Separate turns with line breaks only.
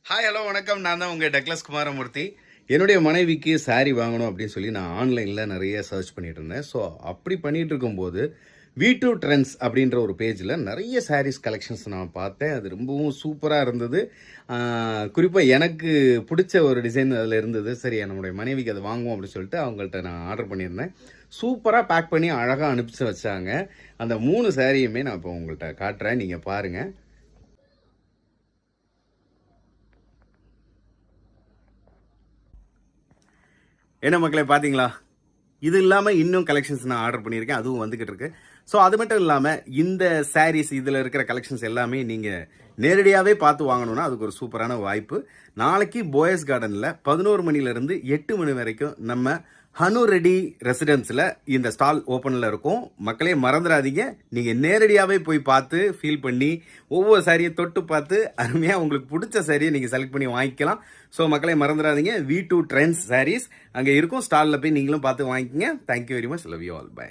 Hi hello வணக்கம். நான் தான் உங்கள் டக்ளஸ் குமாரமூர்த்தி. என்னுடைய மனைவிக்கு சாரீ வாங்கணும் அப்படின்னு சொல்லி நான் ஆன்லைனில் நிறைய சர்ச் பண்ணிட்டு இருந்தேன். ஸோ அப்படி பண்ணிட்டு இருக்கும்போது V2 ட்ரெண்ட்ஸ் அப்படின்ற ஒரு பேஜில் நிறைய சாரீஸ் கலெக்ஷன்ஸ் நான் பார்த்தேன். அது ரொம்பவும் சூப்பராக இருந்தது. குறிப்பாக எனக்கு பிடிச்ச ஒரு டிசைன் அதில் இருந்தது. சரி, நம்முடைய மனைவிக்கு அதை வாங்குவோம் அப்படின்னு சொல்லிட்டு அவங்கள்ட்ட நான் ஆர்டர் பண்ணியிருந்தேன். சூப்பராக பேக் பண்ணி அழகாக அனுப்பிச்சு வச்சாங்க. அந்த 3 சாரியுமே நான் இப்போ உங்கள்கிட்ட காட்டுறேன், நீங்கள் பாருங்கள். என்ன மக்களே, பார்த்தீங்களா? இது இல்லாமல் இன்னும் கலெக்ஷன்ஸ் நான் ஆர்டர் பண்ணியிருக்கேன், அதுவும் வந்துக்கிட்டு இருக்கு. ஸோ அது மட்டும் இல்லாமல் இந்த சாரீஸ் இதில் இருக்கிற கலெக்ஷன்ஸ் எல்லாமே நீங்கள் நேரடியாகவே பார்த்து வாங்கணுன்னா அதுக்கு ஒரு சூப்பரான வாய்ப்பு. நாளைக்கு போயஸ் கார்டனில் 11 மணிலேருந்து 8 மணி வரைக்கும் நம்ம ஹனு ரெடி ரெசிடென்ஸில் இந்த ஸ்டால் ஓப்பனில் இருக்கும். மக்களே மறந்துடாதீங்க, நீங்கள் நேரடியாகவே போய் பார்த்து ஃபீல் பண்ணி ஒவ்வொரு சாரியை தொட்டு பார்த்து அருமையாக உங்களுக்கு பிடிச்ச சாரியை நீங்கள் செலக்ட் பண்ணி வாங்கிக்கலாம். ஸோ மக்களே மறந்துடாதீங்க, V2 ட்ரெண்ட்ஸ் சாரீஸ் அங்கே இருக்கும். ஸ்டாலில் போய் நீங்களும் பார்த்து வாங்கிக்கங்க. Thank you very much. Love you all. By.